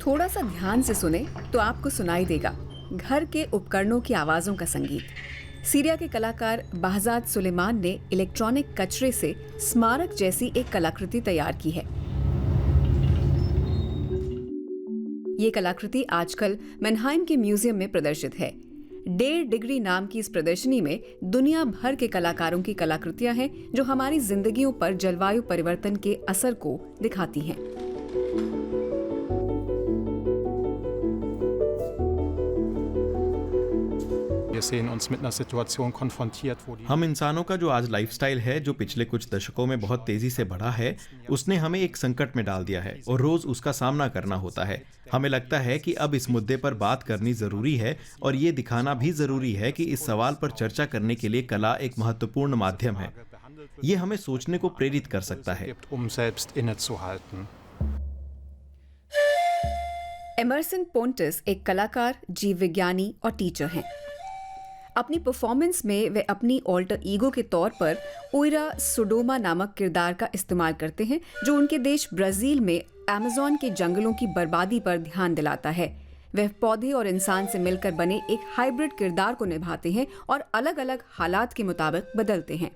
थोड़ा सा ध्यान से सुने तो आपको सुनाई देगा घर के उपकरणों की आवाजों का संगीत। सीरिया के कलाकार बहजाद सुलेमान ने इलेक्ट्रॉनिक कचरे से स्मारक जैसी एक कलाकृति तैयार की है। ये कलाकृति आजकल मैनहाइम के म्यूजियम में प्रदर्शित है। 1.5 डिग्री नाम की इस प्रदर्शनी में दुनिया भर के कलाकारों की कलाकृतियां हैं जो हमारी जिंदगियों पर जलवायु परिवर्तन के असर को दिखाती हैं। हम इंसानों का जो आज लाइफस्टाइल है, जो पिछले कुछ दशकों में बहुत तेजी से बढ़ा है, उसने हमें एक संकट में डाल दिया है और रोज उसका सामना करना होता है। हमें लगता है कि अब इस मुद्दे पर बात करनी जरूरी है और ये दिखाना भी जरूरी है कि इस सवाल पर चर्चा करने के लिए कला एक महत्वपूर्ण माध्यम है। ये हमें सोचने को प्रेरित कर सकता है। एमर्सन पोंटिस एक कलाकार, जीव विज्ञानी और टीचर हैं। अपनी परफॉर्मेंस में वे अपनी ऑल्टर ईगो के तौर पर ओइरा सोडोमा नामक किरदार का इस्तेमाल करते हैं, जो उनके देश ब्राजील में अमेज़न के जंगलों की बर्बादी पर ध्यान दिलाता है। वह पौधे और इंसान से मिलकर बने एक हाइब्रिड किरदार को निभाते हैं और अलग अलग हालात के मुताबिक बदलते हैं।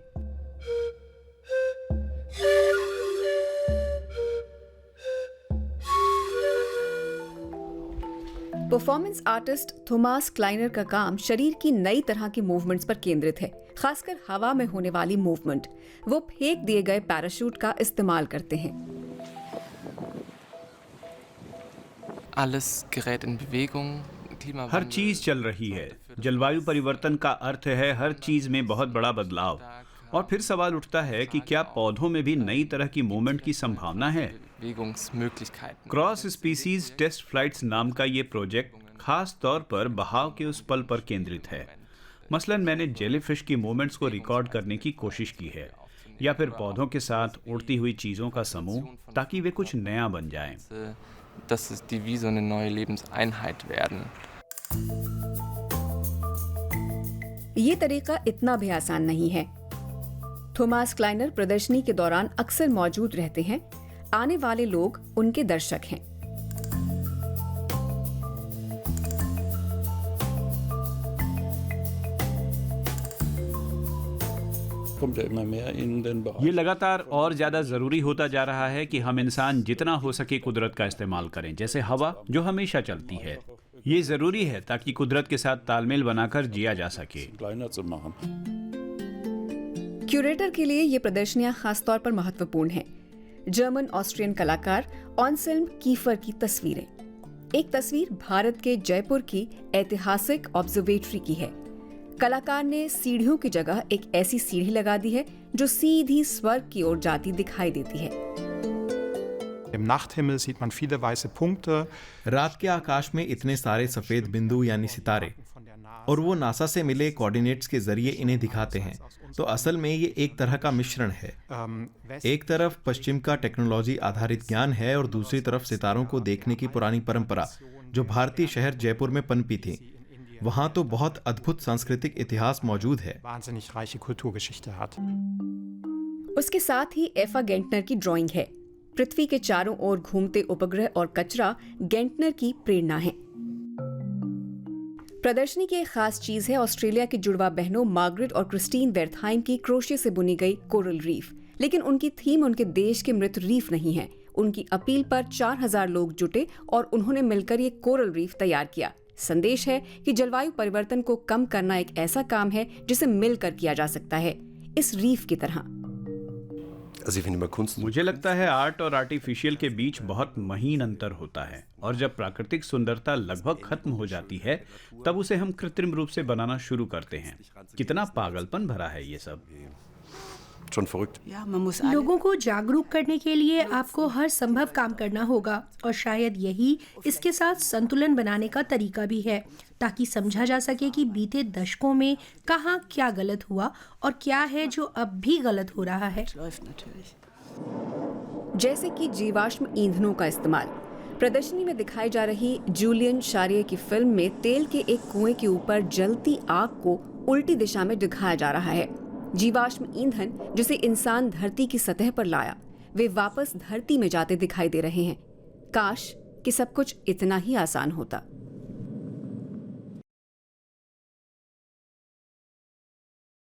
परफॉर्मेंस आर्टिस्ट थॉमस क्लाइनर का काम शरीर की नई तरह की मूवमेंट्स पर केंद्रित है, खासकर हवा में होने वाली मूवमेंट। वो फेंक दिए गए पैराशूट का इस्तेमाल करते हैं। हर चीज चल रही है। जलवायु परिवर्तन का अर्थ है हर चीज में बहुत बड़ा बदलाव। और फिर सवाल उठता है कि क्या पौधों में भी नई तरह की मूवमेंट की संभावना है? क्रॉस स्पीसीज टेस्ट फ्लाइट्स नाम का ये प्रोजेक्ट खास तौर पर बहाव के उस पल पर केंद्रित है। मसलन मैंने जेलीफिश की मूवमेंट्स को रिकॉर्ड करने की कोशिश की है, या फिर पौधों के साथ उड़ती हुई चीजों का समूह, ताकि वे कुछ नया बन जाएं। ये तरीका इतना भी आसान नहीं है। थॉमस क्लाइनर प्रदर्शनी के दौरान अक्सर मौजूद रहते हैं। आने वाले लोग उनके दर्शक हैं। ये लगातार और ज्यादा जरूरी होता जा रहा है कि हम इंसान जितना हो सके कुदरत का इस्तेमाल करें, जैसे हवा जो हमेशा चलती है। ये जरूरी है ताकि कुदरत के साथ तालमेल बनाकर जिया जा सके। क्यूरेटर के लिए ये प्रदर्शनियां खासतौर पर महत्वपूर्ण हैं। जर्मन ऑस्ट्रियन कलाकार ऑन्सेल्म कीफर की तस्वीरें। एक तस्वीर भारत के जयपुर की ऐतिहासिक ऑब्जर्वेटरी की है। कलाकार ने सीढ़ियों की जगह एक ऐसी सीढ़ी लगा दी है जो सीधी स्वर्ग की ओर जाती दिखाई देती है। रात के आकाश में इतने सारे सफेद बिंदु यानी सितारे, और वो नासा से मिले कोऑर्डिनेट्स के जरिए इन्हें दिखाते हैं। तो असल में ये एक तरह का मिश्रण है। एक तरफ पश्चिम का टेक्नोलॉजी आधारित ज्ञान है और दूसरी तरफ सितारों को देखने की पुरानी परंपरा जो भारतीय शहर जयपुर में पनपी थी। वहाँ तो बहुत अद्भुत सांस्कृतिक इतिहास मौजूद है। उसके साथ ही एफा गेंटनर की ड्राइंग है। पृथ्वी के चारों ओर घूमते उपग्रह और कचरा गेंटनर की प्रेरणा है। प्रदर्शनी की एक खास चीज है ऑस्ट्रेलिया की जुड़वा बहनों मार्गरेट और क्रिस्टीन वेर्थहाइम की क्रोशे से बुनी गई कोरल रीफ। लेकिन उनकी थीम उनके देश के मृत रीफ नहीं है। उनकी अपील पर 4000 लोग जुटे और उन्होंने मिलकर ये कोरल रीफ तैयार किया। संदेश है कि जलवायु परिवर्तन को कम करना एक ऐसा काम है जिसे मिलकर किया जा सकता है, इस रीफ की तरह। मुझे लगता है आर्ट और आर्टिफिशियल के बीच बहुत महीन अंतर होता है, और जब प्राकृतिक सुंदरता लगभग खत्म हो जाती है तब उसे हम कृत्रिम रूप से बनाना शुरू करते हैं। कितना पागलपन भरा है ये सब। लोगों को जागरूक करने के लिए आपको हर संभव काम करना होगा, और शायद यही इसके साथ संतुलन बनाने का तरीका भी है, ताकि समझा जा सके कि बीते दशकों में कहाँ क्या गलत हुआ और क्या है जो अब भी गलत हो रहा है। जैसे कि जीवाश्म ईंधनों का इस्तेमाल। प्रदर्शनी में दिखाई जा रही जूलियन शारिये की फिल्म में तेल के एक कुएं के ऊपर जलती आग को उल्टी दिशा में दिखाया जा रहा है। जीवाश्म ईंधन जिसे इंसान धरती की सतह पर लाया, वे वापस धरती में जाते दिखाई दे रहे हैं। काश कि सब कुछ इतना ही आसान होता।